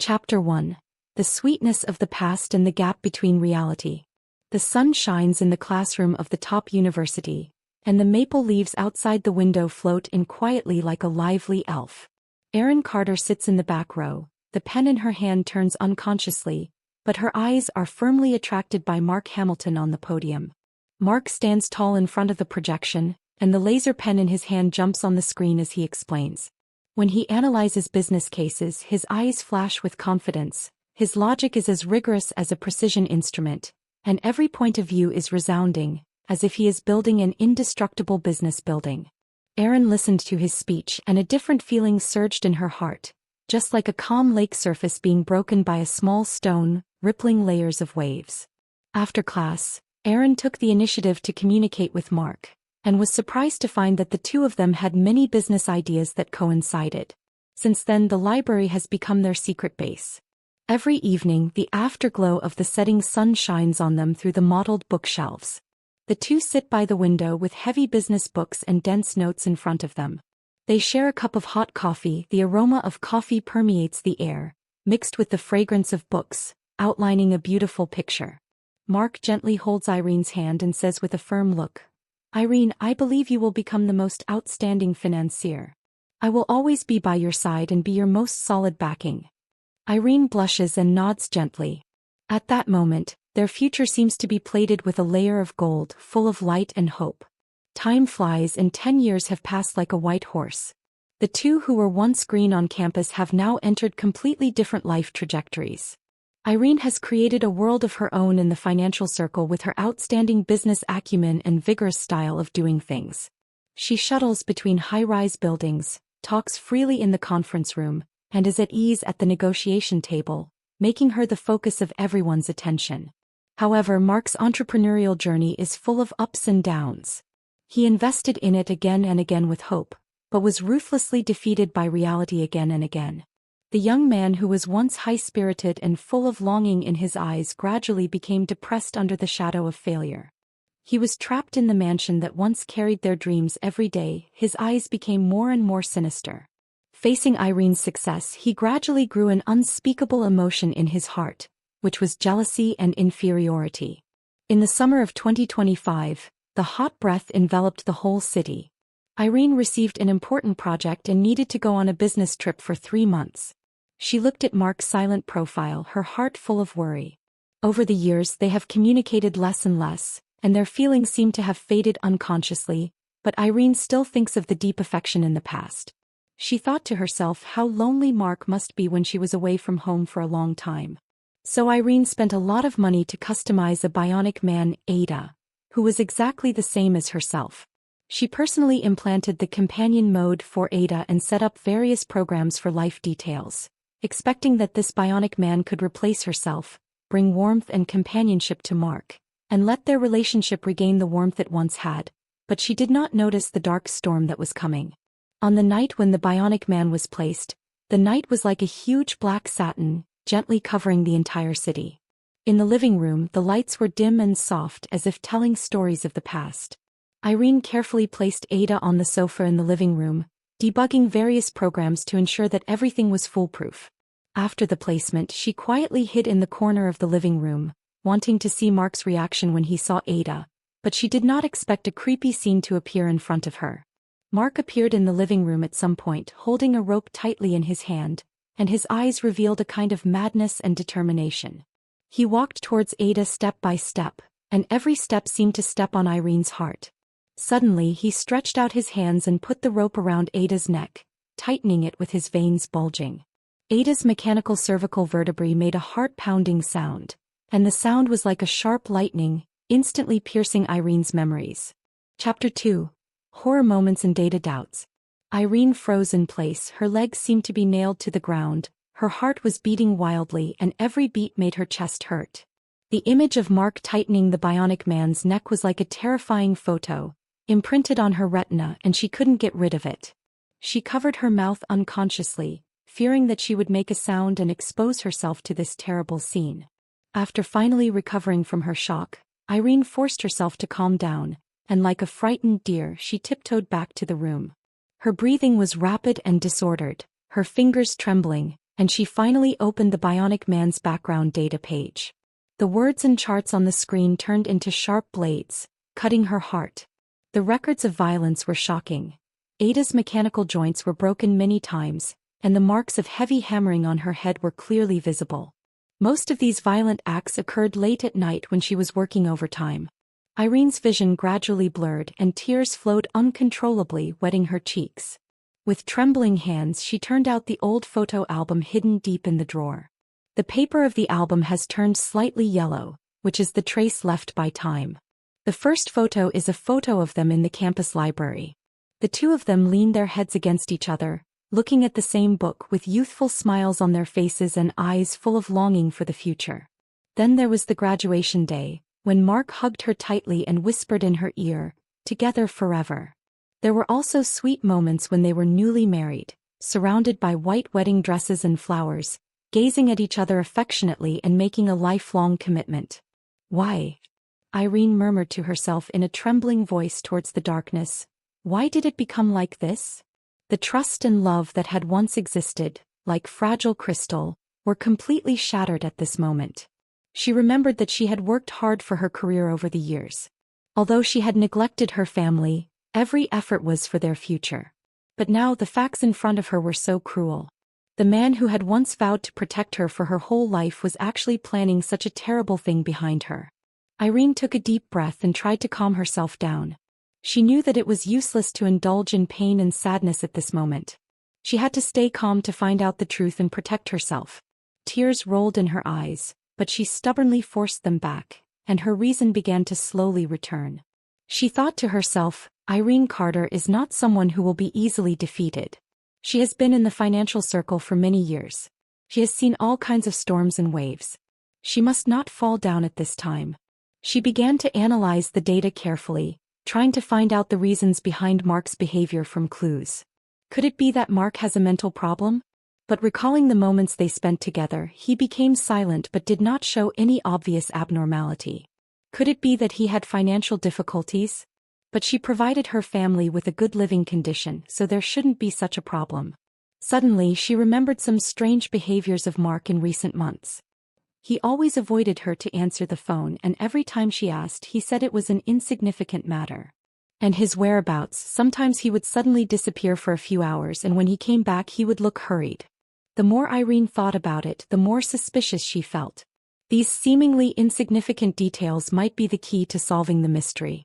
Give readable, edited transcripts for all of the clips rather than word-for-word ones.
Chapter 1. The Sweetness of the Past and the Gap Between Reality. The sun shines in the classroom of the top university, and the maple leaves outside the window float in quietly like a lively elf. Irene Carter sits in the back row, the pen in her hand turns unconsciously, but her eyes are firmly attracted by Mark Hamilton on the podium. Mark stands tall in front of the projection, and the laser pen in his hand jumps on the screen as he explains. When he analyzes business cases, his eyes flash with confidence, his logic is as rigorous as a precision instrument, and every point of view is resounding, as if he is building an indestructible business building. Erin listened to his speech and a different feeling surged in her heart, just like a calm lake surface being broken by a small stone, rippling layers of waves. After class, Erin took the initiative to communicate with Mark, and was surprised to find that the two of them had many business ideas that coincided. Since then, the library has become their secret base. Every evening, the afterglow of the setting sun shines on them through the mottled bookshelves. The two sit by the window with heavy business books and dense notes in front of them. They share a cup of hot coffee. The aroma of coffee permeates the air, mixed with the fragrance of books, outlining a beautiful picture. Mark gently holds Irene's hand and says with a firm look, "Irene, I believe you will become the most outstanding financier. I will always be by your side and be your most solid backing." Irene blushes and nods gently. At that moment, their future seems to be plated with a layer of gold, full of light and hope. Time flies and 10 years have passed like a white horse. The two who were once green on campus have now entered completely different life trajectories. Irene has created a world of her own in the financial circle with her outstanding business acumen and vigorous style of doing things. She shuttles between high-rise buildings, talks freely in the conference room, and is at ease at the negotiation table, making her the focus of everyone's attention. However, Mark's entrepreneurial journey is full of ups and downs. He invested in it again and again with hope, but was ruthlessly defeated by reality again and again. The young man who was once high-spirited and full of longing in his eyes gradually became depressed under the shadow of failure. He was trapped in the mansion that once carried their dreams every day. His eyes became more and more sinister. Facing Irene's success, he gradually grew an unspeakable emotion in his heart, which was jealousy and inferiority. In the summer of 2025, the hot breath enveloped the whole city. Irene received an important project and needed to go on a business trip for 3 months. She looked at Mark's silent profile, her heart full of worry. Over the years, they have communicated less and less, and their feelings seem to have faded unconsciously, but Irene still thinks of the deep affection in the past. She thought to herself how lonely Mark must be when she was away from home for a long time. So Irene spent a lot of money to customize a bionic man, Ada, who was exactly the same as herself. She personally implanted the companion mode for Ada and set up various programs for life details, expecting that this bionic man could replace herself, bring warmth and companionship to Mark, and let their relationship regain the warmth it once had, but she did not notice the dark storm that was coming. On the night when the bionic man was placed, the night was like a huge black satin, gently covering the entire city. In the living room, the lights were dim and soft as if telling stories of the past. Irene carefully placed Ada on the sofa in the living room, debugging various programs to ensure that everything was foolproof. After the placement, she quietly hid in the corner of the living room, wanting to see Mark's reaction when he saw Ada, but she did not expect a creepy scene to appear in front of her. Mark appeared in the living room at some point, holding a rope tightly in his hand, and his eyes revealed a kind of madness and determination. He walked towards Ada step by step, and every step seemed to step on Irene's heart. Suddenly, he stretched out his hands and put the rope around Ada's neck, tightening it with his veins bulging. Ada's mechanical cervical vertebrae made a heart-pounding sound, and the sound was like a sharp lightning, instantly piercing Irene's memories. Chapter 2. Horror Moments and Data Doubts. Irene froze in place, her legs seemed to be nailed to the ground, her heart was beating wildly and every beat made her chest hurt. The image of Mark tightening the bionic man's neck was like a terrifying photo, imprinted on her retina, and she couldn't get rid of it. She covered her mouth unconsciously, fearing that she would make a sound and expose herself to this terrible scene. After finally recovering from her shock, Irene forced herself to calm down, and like a frightened deer she tiptoed back to the room. Her breathing was rapid and disordered, her fingers trembling, and she finally opened the Bionic Man's background data page. The words and charts on the screen turned into sharp blades, cutting her heart. The records of violence were shocking. Ada's mechanical joints were broken many times, and the marks of heavy hammering on her head were clearly visible. Most of these violent acts occurred late at night when she was working overtime. Irene's vision gradually blurred and tears flowed uncontrollably, wetting her cheeks. With trembling hands she turned out the old photo album hidden deep in the drawer. The paper of the album has turned slightly yellow, which is the trace left by time. The first photo is a photo of them in the campus library. The two of them lean their heads against each other, looking at the same book with youthful smiles on their faces and eyes full of longing for the future. Then there was the graduation day, when Mark hugged her tightly and whispered in her ear, "Together forever." There were also sweet moments when they were newly married, surrounded by white wedding dresses and flowers, gazing at each other affectionately and making a lifelong commitment. "Why?" Irene murmured to herself in a trembling voice towards the darkness. "Why did it become like this?" The trust and love that had once existed, like fragile crystal, were completely shattered at this moment. She remembered that she had worked hard for her career over the years. Although she had neglected her family, every effort was for their future. But now the facts in front of her were so cruel. The man who had once vowed to protect her for her whole life was actually planning such a terrible thing behind her. Irene took a deep breath and tried to calm herself down. She knew that it was useless to indulge in pain and sadness at this moment. She had to stay calm to find out the truth and protect herself. Tears rolled in her eyes, but she stubbornly forced them back, and her reason began to slowly return. She thought to herself, Irene Carter is not someone who will be easily defeated. She has been in the financial circle for many years. She has seen all kinds of storms and waves. She must not fall down at this time. She began to analyze the data carefully, trying to find out the reasons behind Mark's behavior from clues. Could it be that Mark has a mental problem? But recalling the moments they spent together, he became silent but did not show any obvious abnormality. Could it be that he had financial difficulties? But she provided her family with a good living condition, so there shouldn't be such a problem. Suddenly she remembered some strange behaviors of Mark in recent months. He always avoided her to answer the phone, and every time she asked he said it was an insignificant matter. And his whereabouts, sometimes he would suddenly disappear for a few hours, and when he came back he would look hurried. The more Irene thought about it, the more suspicious she felt. These seemingly insignificant details might be the key to solving the mystery.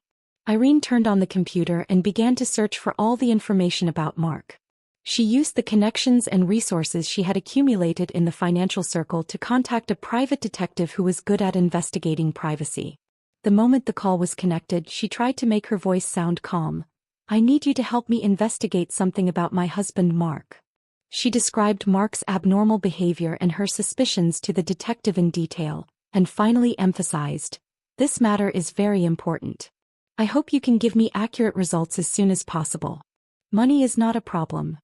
Irene turned on the computer and began to search for all the information about Mark. She used the connections and resources she had accumulated in the financial circle to contact a private detective who was good at investigating privacy. The moment the call was connected, she tried to make her voice sound calm. "I need you to help me investigate something about my husband Mark." She described Mark's abnormal behavior and her suspicions to the detective in detail, and finally emphasized, "This matter is very important. I hope you can give me accurate results as soon as possible. Money is not a problem."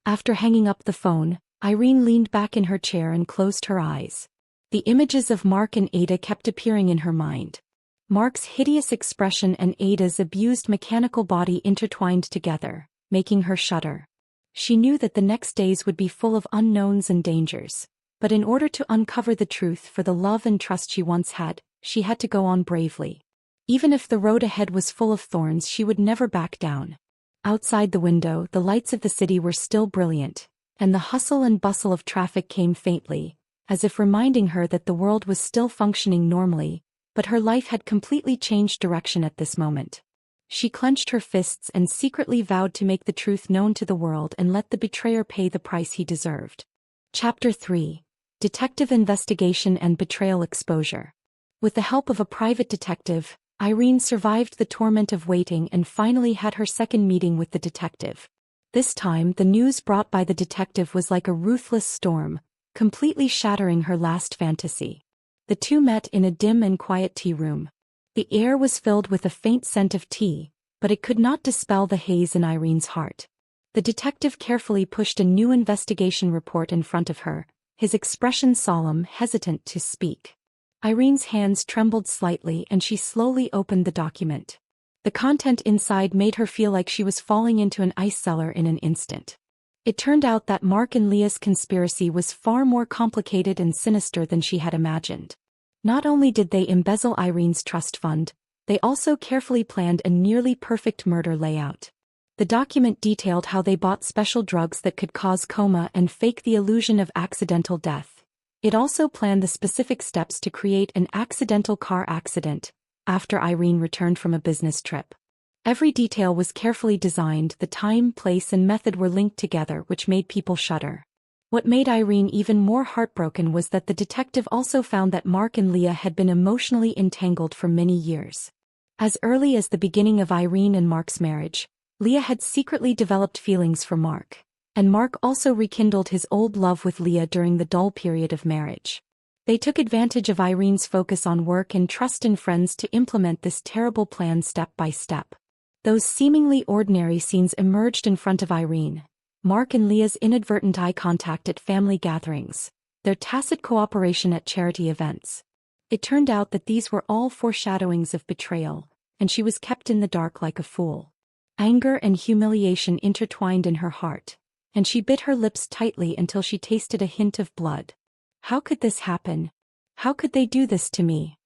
After hanging up the phone, Irene leaned back in her chair and closed her eyes. The images of Mark and Ada kept appearing in her mind. Mark's hideous expression and Ada's abused mechanical body intertwined together, making her shudder. She knew that the next days would be full of unknowns and dangers, but in order to uncover the truth for the love and trust she once had, she had to go on bravely. Even if the road ahead was full of thorns, she would never back down. Outside the window, the lights of the city were still brilliant, and the hustle and bustle of traffic came faintly, as if reminding her that the world was still functioning normally, but her life had completely changed direction at this moment. She clenched her fists and secretly vowed to make the truth known to the world and let the betrayer pay the price he deserved. Chapter 3. Detective Investigation and Betrayal Exposure. With the help of a private detective, Irene survived the torment of waiting and finally had her second meeting with the detective. This time, the news brought by the detective was like a ruthless storm, completely shattering her last fantasy. The two met in a dim and quiet tea room. The air was filled with a faint scent of tea, but it could not dispel the haze in Irene's heart. The detective carefully pushed a new investigation report in front of her, his expression solemn, hesitant to speak. Irene's hands trembled slightly and she slowly opened the document. The content inside made her feel like she was falling into an ice cellar in an instant. It turned out that Mark and Leah's conspiracy was far more complicated and sinister than she had imagined. Not only did they embezzle Irene's trust fund, they also carefully planned a nearly perfect murder layout. The document detailed how they bought special drugs that could cause coma and fake the illusion of accidental death. It also planned the specific steps to create an accidental car accident after Irene returned from a business trip. Every detail was carefully designed, the time, place and method were linked together, which made people shudder. What made Irene even more heartbroken was that the detective also found that Mark and Leah had been emotionally entangled for many years. As early as the beginning of Irene and Mark's marriage, Leah had secretly developed feelings for Mark, and Mark also rekindled his old love with Leah during the dull period of marriage. They took advantage of Irene's focus on work and trust in friends to implement this terrible plan step by step. Those seemingly ordinary scenes emerged in front of Irene: Mark and Leah's inadvertent eye contact at family gatherings, their tacit cooperation at charity events. It turned out that these were all foreshadowings of betrayal, and she was kept in the dark like a fool. Anger and humiliation intertwined in her heart, and she bit her lips tightly until she tasted a hint of blood. How could this happen? How could they do this to me?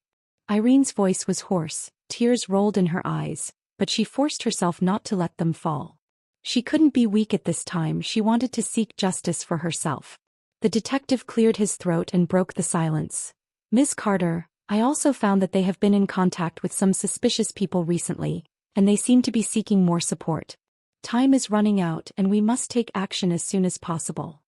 Irene's voice was hoarse, tears rolled in her eyes, but she forced herself not to let them fall. She couldn't be weak at this time, she wanted to seek justice for herself. The detective cleared his throat and broke the silence. "Miss Carter, I also found that they have been in contact with some suspicious people recently, and they seem to be seeking more support. Time is running out and we must take action as soon as possible."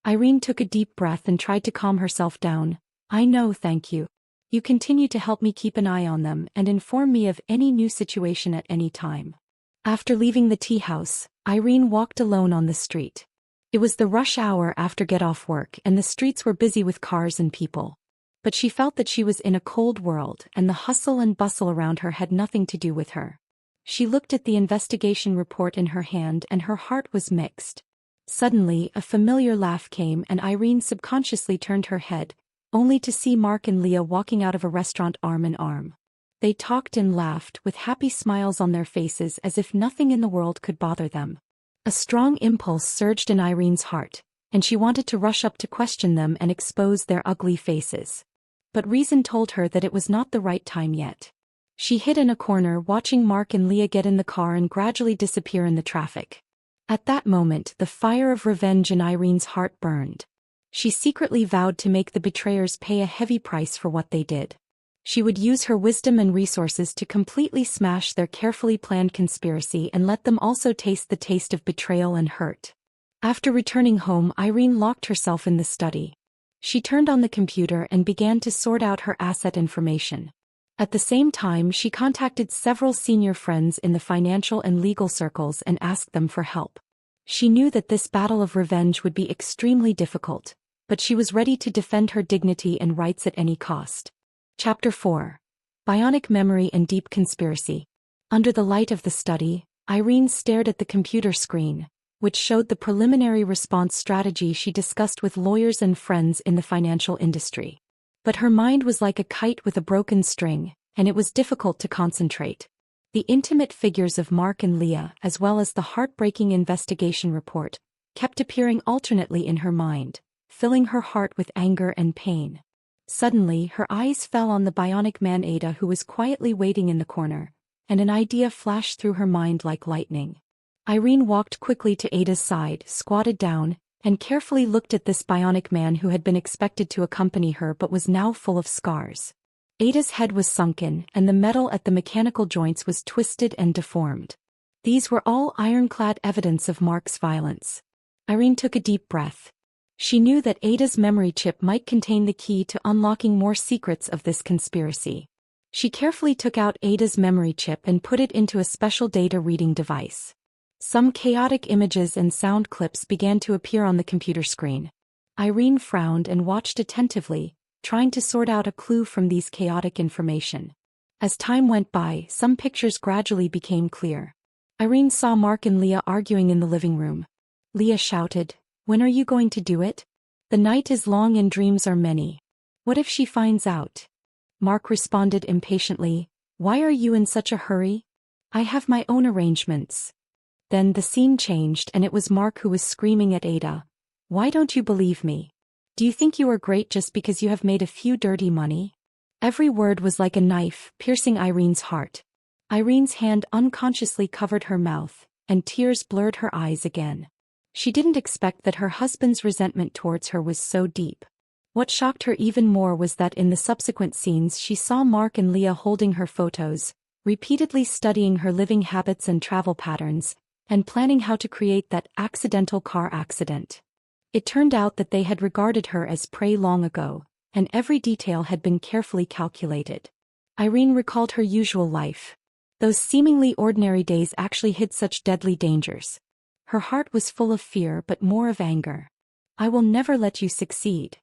Irene took a deep breath and tried to calm herself down. "I know, thank you. You continue to help me keep an eye on them and inform me of any new situation at any time." After leaving the tea house, Irene walked alone on the street. It was the rush hour after get-off work and the streets were busy with cars and people. But she felt that she was in a cold world and the hustle and bustle around her had nothing to do with her. She looked at the investigation report in her hand and her heart was mixed. Suddenly, a familiar laugh came and Irene subconsciously turned her head, only to see Mark and Leah walking out of a restaurant arm in arm. They talked and laughed with happy smiles on their faces as if nothing in the world could bother them. A strong impulse surged in Irene's heart, and she wanted to rush up to question them and expose their ugly faces. But reason told her that it was not the right time yet. She hid in a corner watching Mark and Leah get in the car and gradually disappear in the traffic. At that moment, the fire of revenge in Irene's heart burned. She secretly vowed to make the betrayers pay a heavy price for what they did. She would use her wisdom and resources to completely smash their carefully planned conspiracy and let them also taste the taste of betrayal and hurt. After returning home, Irene locked herself in the study. She turned on the computer and began to sort out her asset information. At the same time, she contacted several senior friends in the financial and legal circles and asked them for help. She knew that this battle of revenge would be extremely difficult, but she was ready to defend her dignity and rights at any cost. Chapter 4. Bionic Memory and Deep Conspiracy. Under the light of the study, Irene stared at the computer screen, which showed the preliminary response strategy she discussed with lawyers and friends in the financial industry. But her mind was like a kite with a broken string, and it was difficult to concentrate. The intimate figures of Mark and Leah, as well as the heartbreaking investigation report, kept appearing alternately in her mind, filling her heart with anger and pain. Suddenly, her eyes fell on the bionic man Ada, who was quietly waiting in the corner, and an idea flashed through her mind like lightning. Irene walked quickly to Ada's side, squatted down, and carefully looked at this bionic man who had been expected to accompany her but was now full of scars. Ada's head was sunken, and the metal at the mechanical joints was twisted and deformed. These were all ironclad evidence of Mark's violence. Irene took a deep breath. She knew that Ada's memory chip might contain the key to unlocking more secrets of this conspiracy. She carefully took out Ada's memory chip and put it into a special data reading device. Some chaotic images and sound clips began to appear on the computer screen. Irene frowned and watched attentively, trying to sort out a clue from these chaotic information. As time went by, some pictures gradually became clear. Irene saw Mark and Leah arguing in the living room. Leah shouted, "When are you going to do it? The night is long and dreams are many. What if she finds out?" Mark responded impatiently, "Why are you in such a hurry? I have my own arrangements." Then the scene changed and it was Mark who was screaming at Ada. "Why don't you believe me? Do you think you are great just because you have made a few dirty money?" Every word was like a knife, piercing Irene's heart. Irene's hand unconsciously covered her mouth, and tears blurred her eyes again. She didn't expect that her husband's resentment towards her was so deep. What shocked her even more was that in the subsequent scenes she saw Mark and Leah holding her photos, repeatedly studying her living habits and travel patterns, and planning how to create that accidental car accident. It turned out that they had regarded her as prey long ago, and every detail had been carefully calculated. Irene recalled her usual life. Those seemingly ordinary days actually hid such deadly dangers. Her heart was full of fear but more of anger. "I will never let you succeed."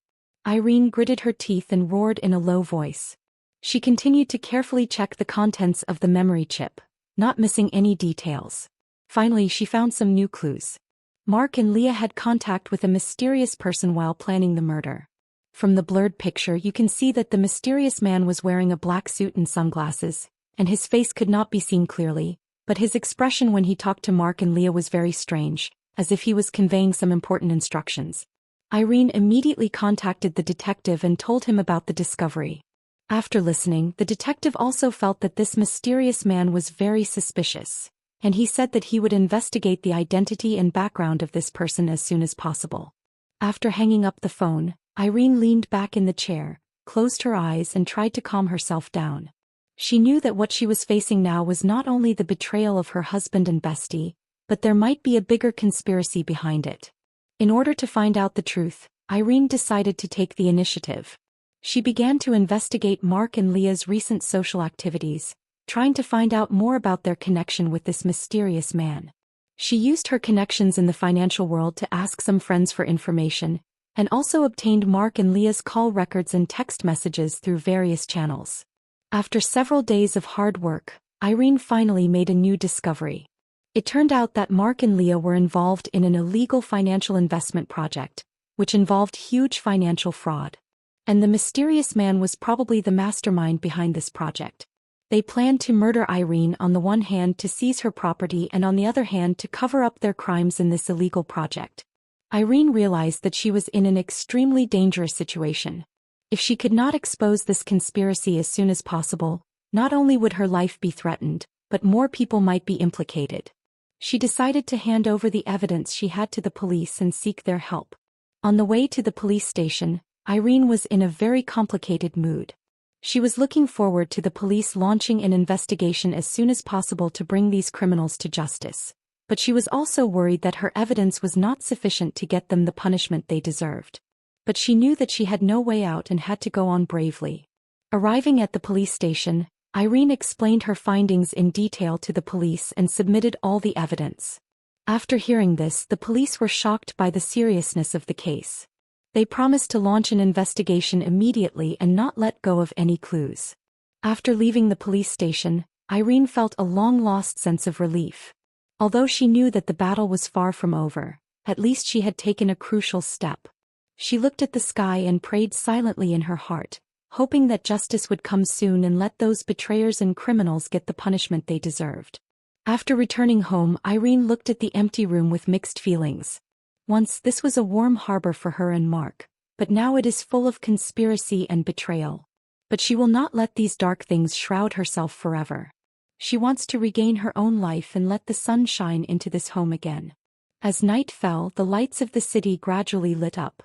Irene gritted her teeth and roared in a low voice. She continued to carefully check the contents of the memory chip, not missing any details. Finally she found some new clues. Mark and Leah had contact with a mysterious person while planning the murder. From the blurred picture you can see that the mysterious man was wearing a black suit and sunglasses, and his face could not be seen clearly, but his expression when he talked to Mark and Leah was very strange, as if he was conveying some important instructions. Irene immediately contacted the detective and told him about the discovery. After listening, the detective also felt that this mysterious man was very suspicious, and he said that he would investigate the identity and background of this person as soon as possible. After hanging up the phone, Irene leaned back in the chair, closed her eyes and tried to calm herself down. She knew that what she was facing now was not only the betrayal of her husband and bestie, but there might be a bigger conspiracy behind it. In order to find out the truth, Irene decided to take the initiative. She began to investigate Mark and Leah's recent social activities, trying to find out more about their connection with this mysterious man. She used her connections in the financial world to ask some friends for information, and also obtained Mark and Leah's call records and text messages through various channels. After several days of hard work, Irene finally made a new discovery. It turned out that Mark and Leah were involved in an illegal financial investment project, which involved huge financial fraud. And the mysterious man was probably the mastermind behind this project. They planned to murder Irene on the one hand to seize her property and on the other hand to cover up their crimes in this illegal project. Irene realized that she was in an extremely dangerous situation. If she could not expose this conspiracy as soon as possible, not only would her life be threatened, but more people might be implicated. She decided to hand over the evidence she had to the police and seek their help. On the way to the police station, Irene was in a very complicated mood. She was looking forward to the police launching an investigation as soon as possible to bring these criminals to justice. But she was also worried that her evidence was not sufficient to get them the punishment they deserved. But she knew that she had no way out and had to go on bravely. Arriving at the police station, Irene explained her findings in detail to the police and submitted all the evidence. After hearing this, the police were shocked by the seriousness of the case. They promised to launch an investigation immediately and not let go of any clues. After leaving the police station, Irene felt a long-lost sense of relief. Although she knew that the battle was far from over, at least she had taken a crucial step. She looked at the sky and prayed silently in her heart, hoping that justice would come soon and let those betrayers and criminals get the punishment they deserved. After returning home, Irene looked at the empty room with mixed feelings. Once this was a warm harbor for her and Mark, but now it is full of conspiracy and betrayal. But she will not let these dark things shroud herself forever. She wants to regain her own life and let the sun shine into this home again. As night fell, the lights of the city gradually lit up.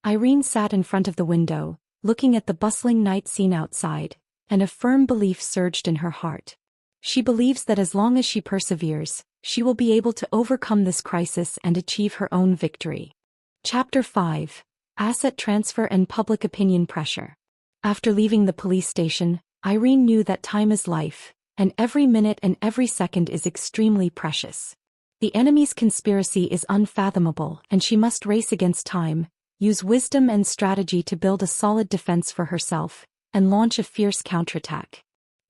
Irene sat in front of the window, looking at the bustling night scene outside, and a firm belief surged in her heart. She believes that as long as she perseveres, she will be able to overcome this crisis and achieve her own victory. Chapter 5: Asset Transfer and Public Opinion Pressure. After leaving the police station, Irene knew that time is life, and every minute and every second is extremely precious. The enemy's conspiracy is unfathomable, and she must race against time, use wisdom and strategy to build a solid defense for herself, and launch a fierce counterattack.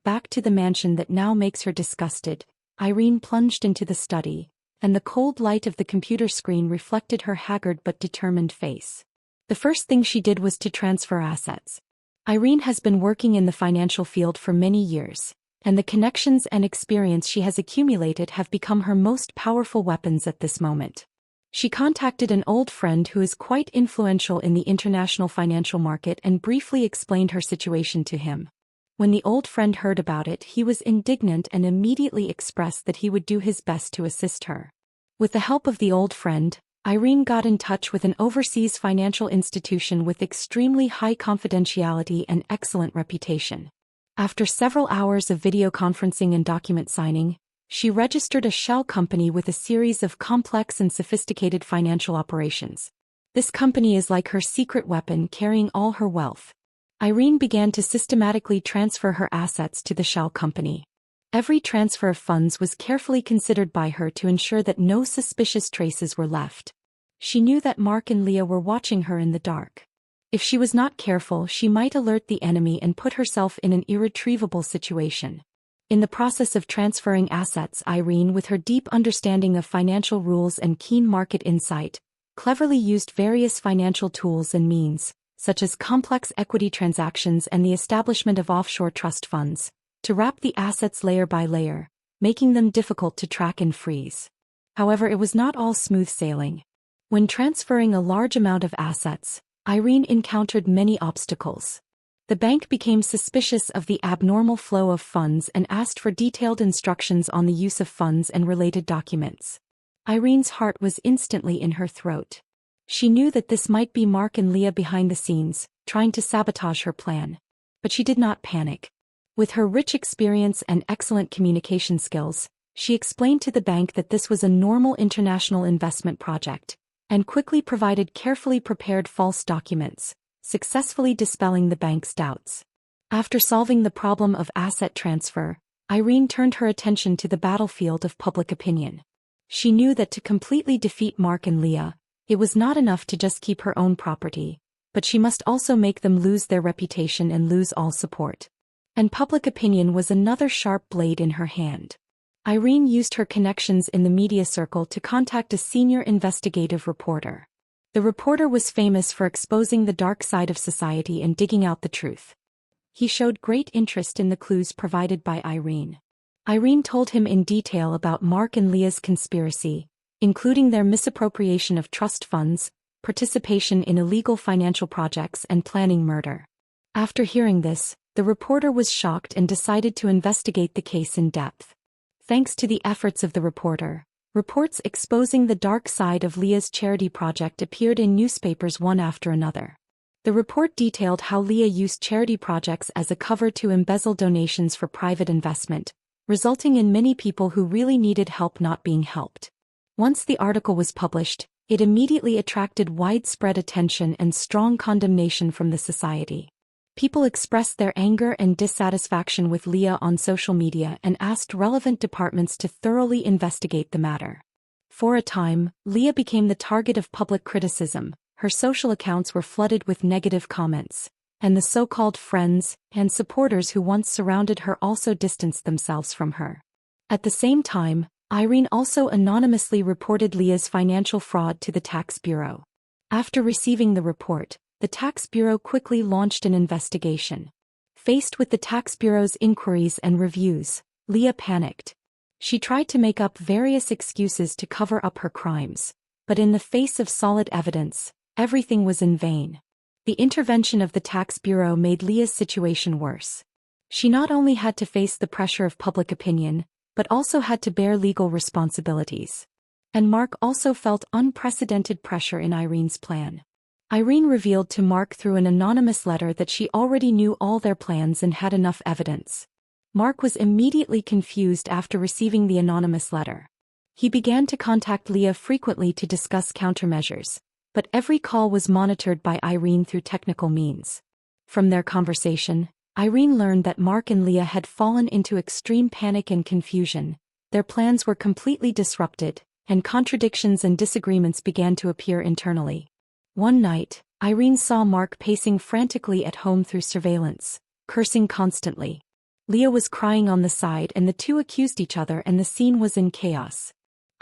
Back to the mansion that now makes her disgusted, Irene plunged into the study, and the cold light of the computer screen reflected her haggard but determined face. The first thing she did was to transfer assets. Irene has been working in the financial field for many years, and the connections and experience she has accumulated have become her most powerful weapons at this moment. She contacted an old friend who is quite influential in the international financial market and briefly explained her situation to him. When the old friend heard about it, he was indignant and immediately expressed that he would do his best to assist her. With the help of the old friend, Irene got in touch with an overseas financial institution with extremely high confidentiality and excellent reputation. After several hours of video conferencing and document signing, she registered a shell company with a series of complex and sophisticated financial operations. This company is like her secret weapon carrying all her wealth. Irene began to systematically transfer her assets to the shell company. Every transfer of funds was carefully considered by her to ensure that no suspicious traces were left. She knew that Mark and Leah were watching her in the dark. If she was not careful, she might alert the enemy and put herself in an irretrievable situation. In the process of transferring assets, Irene, with her deep understanding of financial rules and keen market insight, cleverly used various financial tools and means, such as complex equity transactions and the establishment of offshore trust funds, to wrap the assets layer by layer, making them difficult to track and freeze. However, it was not all smooth sailing. When transferring a large amount of assets, Irene encountered many obstacles. The bank became suspicious of the abnormal flow of funds and asked for detailed instructions on the use of funds and related documents. Irene's heart was instantly in her throat. She knew that this might be Mark and Leah behind the scenes, trying to sabotage her plan. But she did not panic. With her rich experience and excellent communication skills, she explained to the bank that this was a normal international investment project, and quickly provided carefully prepared false documents, successfully dispelling the bank's doubts. After solving the problem of asset transfer, Irene turned her attention to the battlefield of public opinion. She knew that to completely defeat Mark and Leah, it was not enough to just keep her own property, but she must also make them lose their reputation and lose all support. And public opinion was another sharp blade in her hand. Irene used her connections in the media circle to contact a senior investigative reporter. The reporter was famous for exposing the dark side of society and digging out the truth. He showed great interest in the clues provided by Irene. Irene told him in detail about Mark and Leah's conspiracy, including their misappropriation of trust funds, participation in illegal financial projects, and planning murder. After hearing this, the reporter was shocked and decided to investigate the case in depth. Thanks to the efforts of the reporter, reports exposing the dark side of Leah's charity project appeared in newspapers one after another. The report detailed how Leah used charity projects as a cover to embezzle donations for private investment, resulting in many people who really needed help not being helped. Once the article was published, it immediately attracted widespread attention and strong condemnation from the society. People expressed their anger and dissatisfaction with Leah on social media and asked relevant departments to thoroughly investigate the matter. For a time, Leah became the target of public criticism. Her social accounts were flooded with negative comments, and the so-called friends and supporters who once surrounded her also distanced themselves from her. At the same time, Irene also anonymously reported Leah's financial fraud to the tax bureau. After receiving the report, the tax bureau quickly launched an investigation. Faced with the tax bureau's inquiries and reviews, Leah panicked. She tried to make up various excuses to cover up her crimes, but in the face of solid evidence, everything was in vain. The intervention of the tax bureau made Leah's situation worse. She not only had to face the pressure of public opinion, but also had to bear legal responsibilities. And Mark also felt unprecedented pressure in Irene's plan. Irene revealed to Mark through an anonymous letter that she already knew all their plans and had enough evidence. Mark was immediately confused after receiving the anonymous letter. He began to contact Leah frequently to discuss countermeasures, but every call was monitored by Irene through technical means. From their conversation, Irene learned that Mark and Leah had fallen into extreme panic and confusion. Their plans were completely disrupted, and contradictions and disagreements began to appear internally. One night, Irene saw Mark pacing frantically at home through surveillance, cursing constantly. Leah was crying on the side and the two accused each other and the scene was in chaos.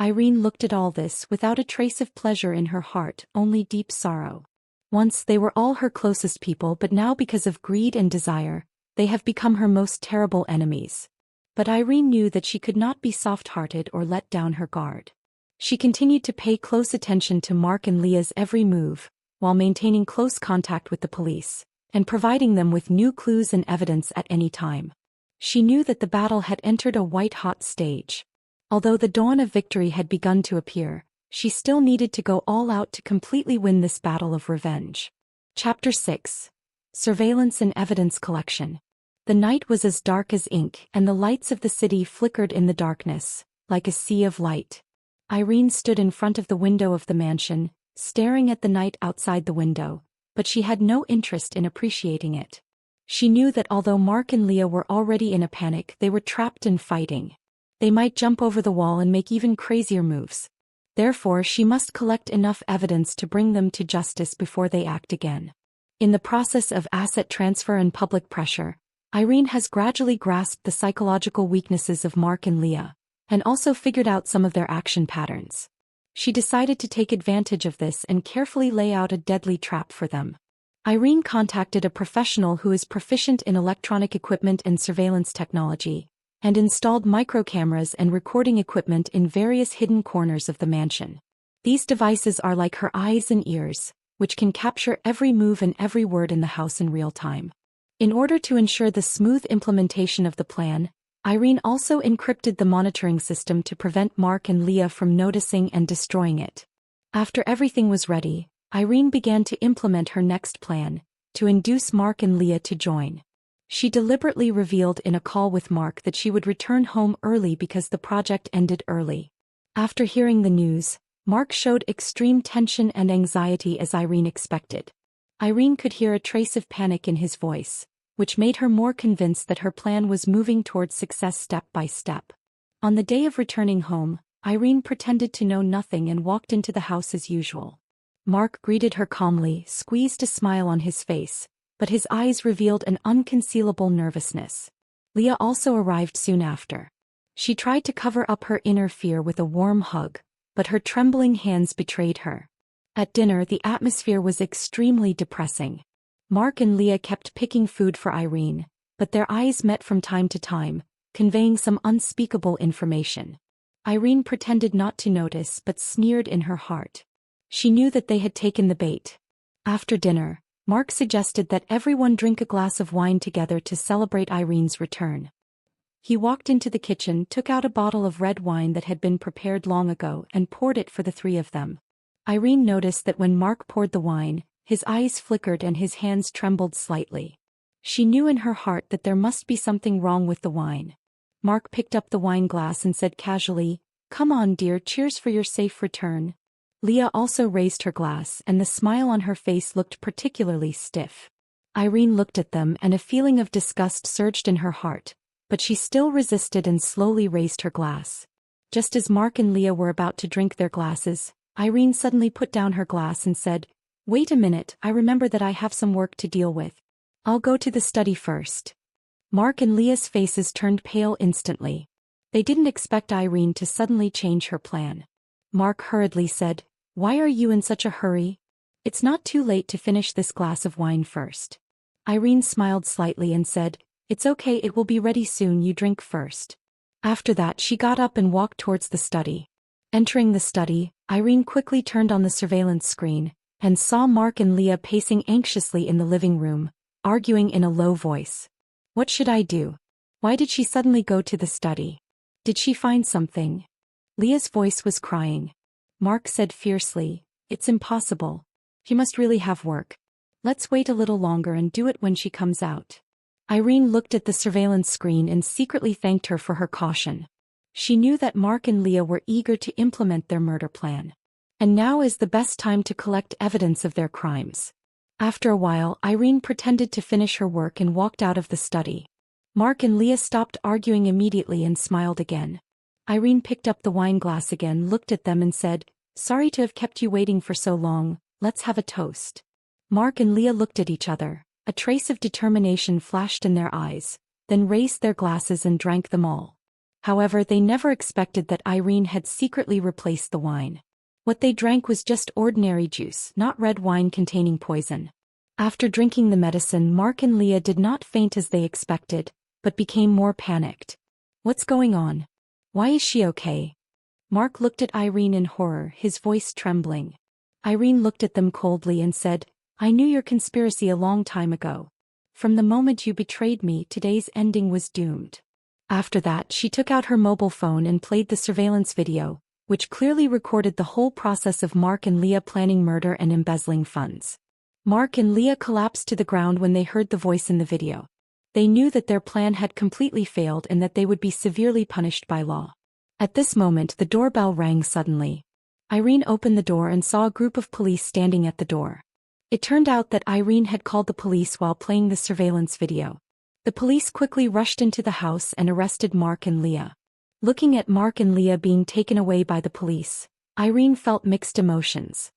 Irene looked at all this without a trace of pleasure in her heart, only deep sorrow. Once they were all her closest people, but now because of greed and desire, they have become her most terrible enemies. But Irene knew that she could not be soft-hearted or let down her guard. She continued to pay close attention to Mark and Leah's every move, while maintaining close contact with the police, and providing them with new clues and evidence at any time. She knew that the battle had entered a white-hot stage. Although the dawn of victory had begun to appear, she still needed to go all out to completely win this battle of revenge. Chapter 6. Surveillance and Evidence Collection. The night was as dark as ink, and the lights of the city flickered in the darkness, like a sea of light. Irene stood in front of the window of the mansion, staring at the night outside the window, but she had no interest in appreciating it. She knew that although Mark and Leah were already in a panic, they were trapped and fighting. They might jump over the wall and make even crazier moves. Therefore, she must collect enough evidence to bring them to justice before they act again. In the process of asset transfer and public pressure, Irene has gradually grasped the psychological weaknesses of Mark and Leah, and also figured out some of their action patterns. She decided to take advantage of this and carefully lay out a deadly trap for them. Irene contacted a professional who is proficient in electronic equipment and surveillance technology, and installed microcameras and recording equipment in various hidden corners of the mansion. These devices are like her eyes and ears, which can capture every move and every word in the house in real time. In order to ensure the smooth implementation of the plan, Irene also encrypted the monitoring system to prevent Mark and Leah from noticing and destroying it. After everything was ready, Irene began to implement her next plan, to induce Mark and Leah to join. She deliberately revealed in a call with Mark that she would return home early because the project ended early. After hearing the news, Mark showed extreme tension and anxiety as Irene expected. Irene could hear a trace of panic in his voice, which made her more convinced that her plan was moving towards success step by step. On the day of returning home, Irene pretended to know nothing and walked into the house as usual. Mark greeted her calmly, squeezed a smile on his face, but his eyes revealed an unconcealable nervousness. Leah also arrived soon after. She tried to cover up her inner fear with a warm hug, but her trembling hands betrayed her. At dinner, the atmosphere was extremely depressing. Mark and Leah kept picking food for Irene, but their eyes met from time to time, conveying some unspeakable information. Irene pretended not to notice but sneered in her heart. She knew that they had taken the bait. After dinner, Mark suggested that everyone drink a glass of wine together to celebrate Irene's return. He walked into the kitchen, took out a bottle of red wine that had been prepared long ago, and poured it for the three of them. Irene noticed that when Mark poured the wine, his eyes flickered and his hands trembled slightly. She knew in her heart that there must be something wrong with the wine. Mark picked up the wine glass and said casually, "Come on, dear, cheers for your safe return." Leah also raised her glass, and the smile on her face looked particularly stiff. Irene looked at them and a feeling of disgust surged in her heart, but she still resisted and slowly raised her glass. Just as Mark and Leah were about to drink their glasses, Irene suddenly put down her glass and said, "Wait a minute, I remember that I have some work to deal with. I'll go to the study first." Mark and Leah's faces turned pale instantly. They didn't expect Irene to suddenly change her plan. Mark hurriedly said, "Why are you in such a hurry? It's not too late to finish this glass of wine first." Irene smiled slightly and said, "It's okay, it will be ready soon, you drink first." After that, she got up and walked towards the study. Entering the study, Irene quickly turned on the surveillance screen, and saw Mark and Leah pacing anxiously in the living room, arguing in a low voice. What should I do? Why did she suddenly go to the study? Did she find something? Leah's voice was crying. Mark said fiercely, "It's impossible. She must really have work. Let's wait a little longer and do it when she comes out." Irene looked at the surveillance screen and secretly thanked her for her caution. She knew that Mark and Leah were eager to implement their murder plan. And now is the best time to collect evidence of their crimes. After a while, Irene pretended to finish her work and walked out of the study. Mark and Leah stopped arguing immediately and smiled again. Irene picked up the wine glass again, looked at them and said, "Sorry to have kept you waiting for so long, let's have a toast." Mark and Leah looked at each other, a trace of determination flashed in their eyes, then raised their glasses and drank them all. However, they never expected that Irene had secretly replaced the wine. What they drank was just ordinary juice, not red wine containing poison. After drinking the medicine, Mark and Leah did not faint as they expected, but became more panicked. What's going on? Why is she okay? Mark looked at Irene in horror, his voice trembling. Irene looked at them coldly and said, I knew your conspiracy a long time ago. From the moment you betrayed me, today's ending was doomed. After that, she took out her mobile phone and played the surveillance video, which clearly recorded the whole process of Mark and Leah planning murder and embezzling funds. Mark and Leah collapsed to the ground when they heard the voice in the video. They knew that their plan had completely failed and that they would be severely punished by law. At this moment, the doorbell rang suddenly. Irene opened the door and saw a group of police standing at the door. It turned out that Irene had called the police while playing the surveillance video. The police quickly rushed into the house and arrested Mark and Leah. Looking at Mark and Leah being taken away by the police, Irene felt mixed emotions.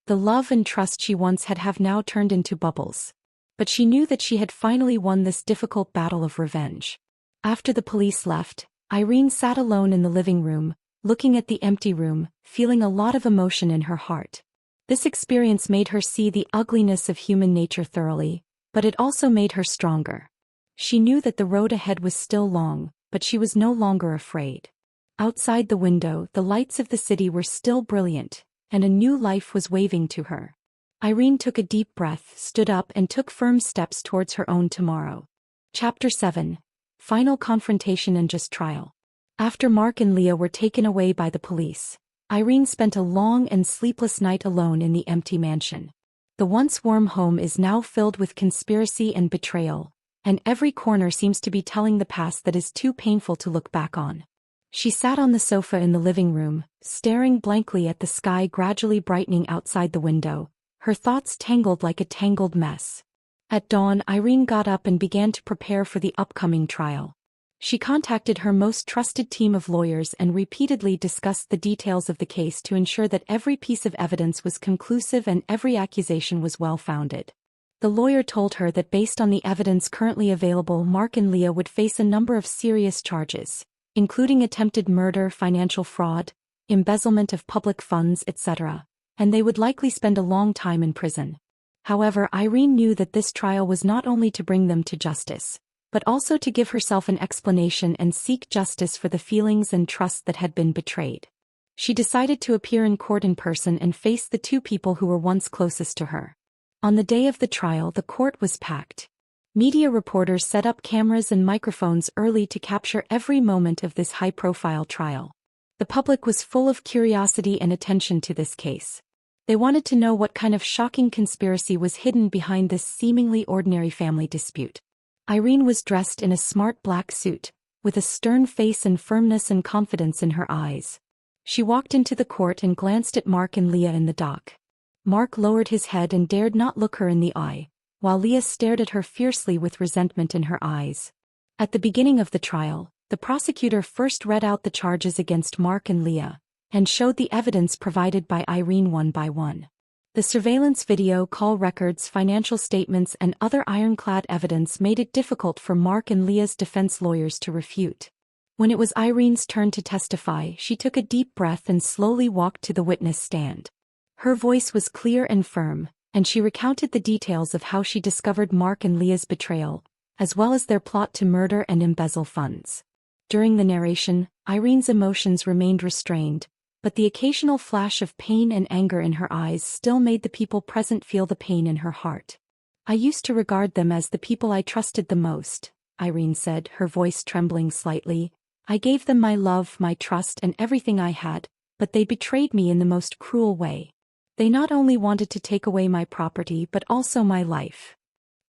The love and trust she once had have now turned into bubbles. But she knew that she had finally won this difficult battle of revenge. After the police left, Irene sat alone in the living room, looking at the empty room, feeling a lot of emotion in her heart. This experience made her see the ugliness of human nature thoroughly, but it also made her stronger. She knew that the road ahead was still long, but she was no longer afraid. Outside the window, the lights of the city were still brilliant, and a new life was waving to her. Irene took a deep breath, stood up and took firm steps towards her own tomorrow. Chapter 7. Final Confrontation and Just Trial. After Mark and Leah were taken away by the police, Irene spent a long and sleepless night alone in the empty mansion. The once warm home is now filled with conspiracy and betrayal, and every corner seems to be telling the past that is too painful to look back on. She sat on the sofa in the living room, staring blankly at the sky gradually brightening outside the window, her thoughts tangled like a tangled mess. At dawn, Irene got up and began to prepare for the upcoming trial. She contacted her most trusted team of lawyers and repeatedly discussed the details of the case to ensure that every piece of evidence was conclusive and every accusation was well-founded. The lawyer told her that based on the evidence currently available, Mark and Leah would face a number of serious charges, including attempted murder, financial fraud, embezzlement of public funds, etc., and they would likely spend a long time in prison. However, Irene knew that this trial was not only to bring them to justice, but also to give herself an explanation and seek justice for the feelings and trust that had been betrayed. She decided to appear in court in person and face the two people who were once closest to her. On the day of the trial, the court was packed. Media reporters set up cameras and microphones early to capture every moment of this high-profile trial. The public was full of curiosity and attention to this case. They wanted to know what kind of shocking conspiracy was hidden behind this seemingly ordinary family dispute. Irene was dressed in a smart black suit, with a stern face and firmness and confidence in her eyes. She walked into the court and glanced at Mark and Leah in the dock. Mark lowered his head and dared not look her in the eye, while Leah stared at her fiercely with resentment in her eyes. At the beginning of the trial, the prosecutor first read out the charges against Mark and Leah, and showed the evidence provided by Irene one by one. The surveillance video, call records, financial statements and other ironclad evidence made it difficult for Mark and Leah's defense lawyers to refute. When it was Irene's turn to testify, she took a deep breath and slowly walked to the witness stand. Her voice was clear and firm, and she recounted the details of how she discovered Mark and Leah's betrayal, as well as their plot to murder and embezzle funds. During the narration, Irene's emotions remained restrained, but the occasional flash of pain and anger in her eyes still made the people present feel the pain in her heart. I used to regard them as the people I trusted the most, Irene said, her voice trembling slightly. I gave them my love, my trust and everything I had, but they betrayed me in the most cruel way. They not only wanted to take away my property but also my life.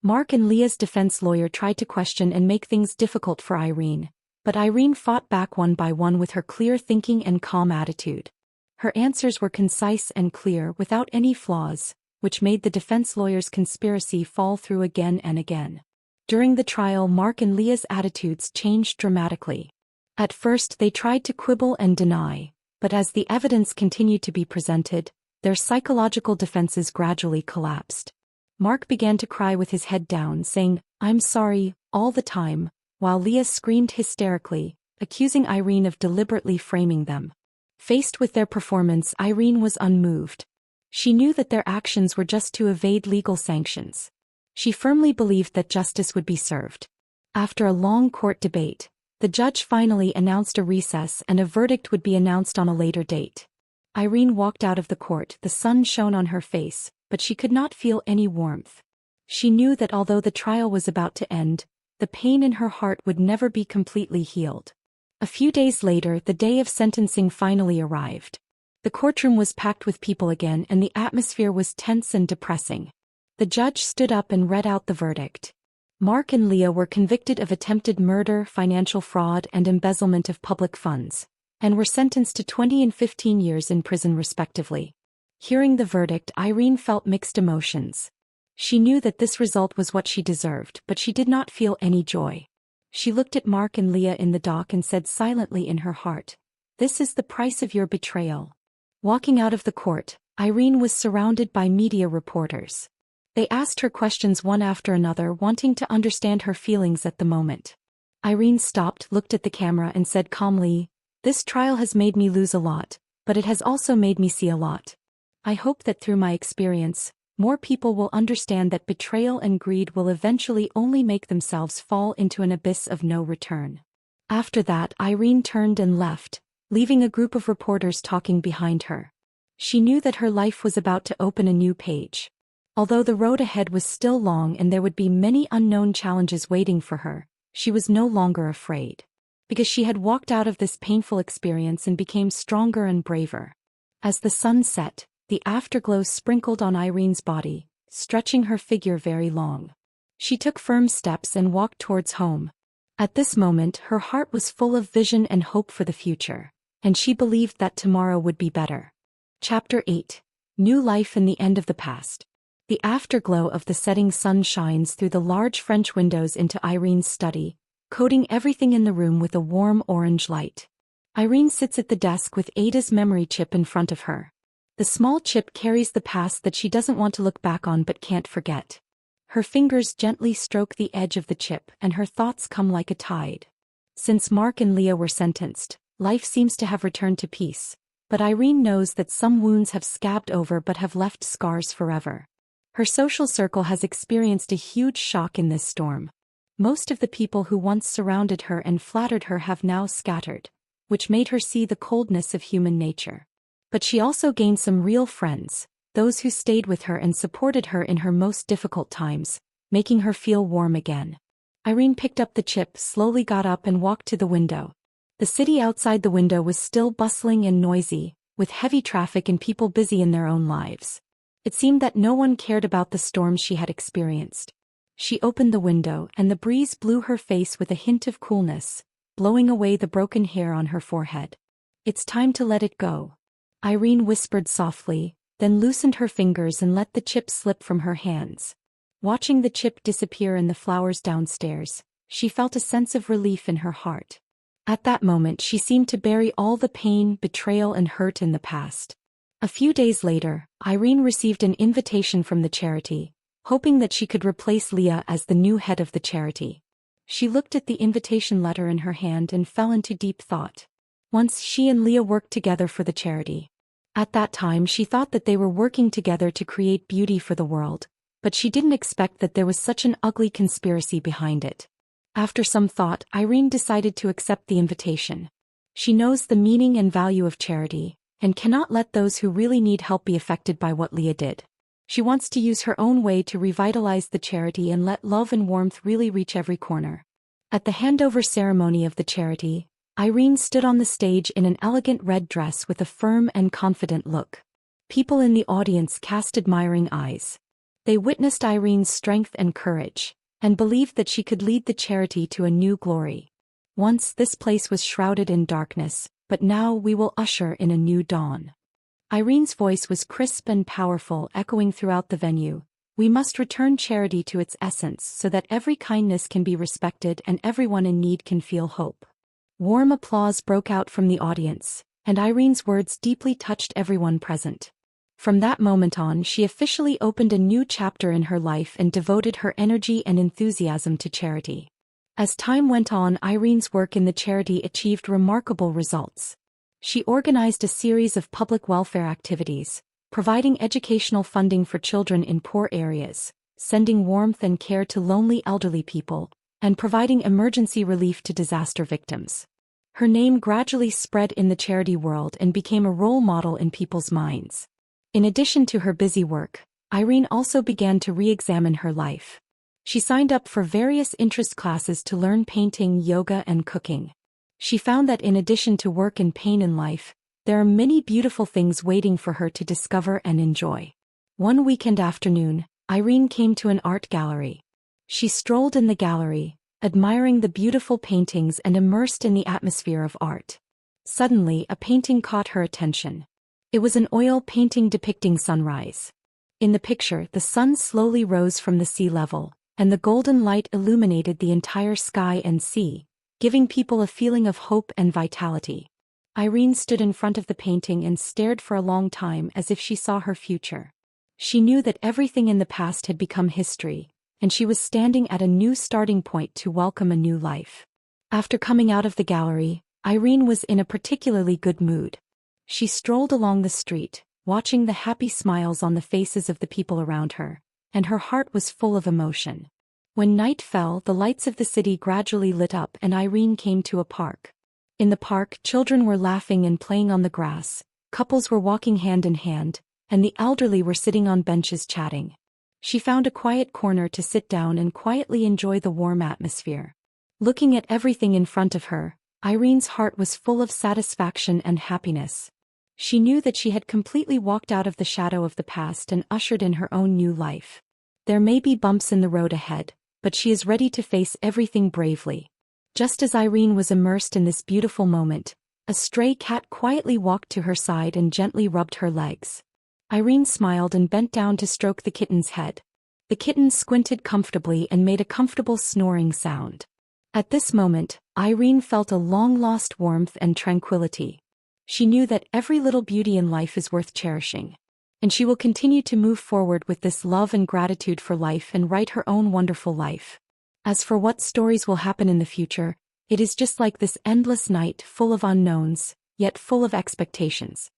Mark and Leah's defense lawyer tried to question and make things difficult for Irene, but Irene fought back one by one with her clear thinking and calm attitude. Her answers were concise and clear without any flaws, which made the defense lawyer's conspiracy fall through again and again. During the trial, Mark and Leah's attitudes changed dramatically. At first they tried to quibble and deny, but as the evidence continued to be presented, their psychological defenses gradually collapsed. Mark began to cry with his head down, saying, "I'm sorry," all the time, while Leah screamed hysterically, accusing Irene of deliberately framing them. Faced with their performance, Irene was unmoved. She knew that their actions were just to evade legal sanctions. She firmly believed that justice would be served. After a long court debate, The judge finally announced a recess and a verdict would be announced on a later date. Irene walked out of the court. The sun shone on her face, but she could not feel any warmth. She knew that although the trial was about to end, the pain in her heart would never be completely healed. A few days later, the day of sentencing finally arrived. The courtroom was packed with people again and the atmosphere was tense and depressing. The judge stood up and read out the verdict. Mark and Leah were convicted of attempted murder, financial fraud, and embezzlement of public funds, and were sentenced to 20 and 15 years in prison respectively. Hearing the verdict, Irene felt mixed emotions. She knew that this result was what she deserved, but she did not feel any joy. She looked at Mark and Leah in the dock and said silently in her heart, "This is the price of your betrayal." Walking out of the court, Irene was surrounded by media reporters. They asked her questions one after another, wanting to understand her feelings at the moment. Irene stopped, looked at the camera and said calmly, "This trial has made me lose a lot, but it has also made me see a lot. I hope that through my experience, more people will understand that betrayal and greed will eventually only make themselves fall into an abyss of no return." After that, Irene turned and left, leaving a group of reporters talking behind her. She knew that her life was about to open a new page. Although the road ahead was still long and there would be many unknown challenges waiting for her, she was no longer afraid. Because she had walked out of this painful experience and became stronger and braver. As the sun set, the afterglow sprinkled on Irene's body, stretching her figure very long. She took firm steps and walked towards home. At this moment, her heart was full of vision and hope for the future, and she believed that tomorrow would be better. Chapter 8. New Life in the End of the Past. The afterglow of the setting sun shines through the large French windows into Irene's study, coating everything in the room with a warm orange light. Irene sits at the desk with Ada's memory chip in front of her. The small chip carries the past that she doesn't want to look back on but can't forget. Her fingers gently stroke the edge of the chip and her thoughts come like a tide. Since Mark and Leah were sentenced, life seems to have returned to peace, but Irene knows that some wounds have scabbed over but have left scars forever. Her social circle has experienced a huge shock in this storm. Most of the people who once surrounded her and flattered her have now scattered, which made her see the coldness of human nature. But she also gained some real friends, those who stayed with her and supported her in her most difficult times, making her feel warm again. Irene picked up the chip, slowly got up and walked to the window. The city outside the window was still bustling and noisy, with heavy traffic and people busy in their own lives. It seemed that no one cared about the storm she had experienced. She opened the window and the breeze blew her face with a hint of coolness, blowing away the broken hair on her forehead. "It's time to let it go," Irene whispered softly, then loosened her fingers and let the chip slip from her hands. Watching the chip disappear in the flowers downstairs, she felt a sense of relief in her heart. At that moment she seemed to bury all the pain, betrayal and hurt in the past. A few days later, Irene received an invitation from the charity, hoping that she could replace Leah as the new head of the charity. She looked at the invitation letter in her hand and fell into deep thought. Once she and Leah worked together for the charity. At that time she thought that they were working together to create beauty for the world, but she didn't expect that there was such an ugly conspiracy behind it. After some thought, Irene decided to accept the invitation. She knows the meaning and value of charity, and cannot let those who really need help be affected by what Leah did. She wants to use her own way to revitalize the charity and let love and warmth really reach every corner. At the handover ceremony of the charity, Irene stood on the stage in an elegant red dress with a firm and confident look. People in the audience cast admiring eyes. They witnessed Irene's strength and courage, and believed that she could lead the charity to a new glory. Once this place was shrouded in darkness, but now we will usher in a new dawn. Irene's voice was crisp and powerful, echoing throughout the venue. "We must return charity to its essence so that every kindness can be respected and everyone in need can feel hope." Warm applause broke out from the audience, and Irene's words deeply touched everyone present. From that moment on, she officially opened a new chapter in her life and devoted her energy and enthusiasm to charity. As time went on, Irene's work in the charity achieved remarkable results. She organized a series of public welfare activities, providing educational funding for children in poor areas, sending warmth and care to lonely elderly people, and providing emergency relief to disaster victims. Her name gradually spread in the charity world and became a role model in people's minds. In addition to her busy work, Irene also began to re-examine her life. She signed up for various interest classes to learn painting, yoga, and cooking. She found that in addition to work and pain in life, there are many beautiful things waiting for her to discover and enjoy. One weekend afternoon, Irene came to an art gallery. She strolled in the gallery, admiring the beautiful paintings and immersed in the atmosphere of art. Suddenly, a painting caught her attention. It was an oil painting depicting sunrise. In the picture, the sun slowly rose from the sea level, and the golden light illuminated the entire sky and sea, giving people a feeling of hope and vitality. Irene stood in front of the painting and stared for a long time as if she saw her future. She knew that everything in the past had become history, and she was standing at a new starting point to welcome a new life. After coming out of the gallery, Irene was in a particularly good mood. She strolled along the street, watching the happy smiles on the faces of the people around her, and her heart was full of emotion. When night fell, the lights of the city gradually lit up and Irene came to a park. In the park, children were laughing and playing on the grass, couples were walking hand in hand, and the elderly were sitting on benches chatting. She found a quiet corner to sit down and quietly enjoy the warm atmosphere. Looking at everything in front of her, Irene's heart was full of satisfaction and happiness. She knew that she had completely walked out of the shadow of the past and ushered in her own new life. There may be bumps in the road ahead, but she is ready to face everything bravely. Just as Irene was immersed in this beautiful moment, a stray cat quietly walked to her side and gently rubbed her legs. Irene smiled and bent down to stroke the kitten's head. The kitten squinted comfortably and made a comfortable snoring sound. At this moment, Irene felt a long-lost warmth and tranquility. She knew that every little beauty in life is worth cherishing. And she will continue to move forward with this love and gratitude for life and write her own wonderful life. As for what stories will happen in the future, it is just like this endless night full of unknowns, yet full of expectations.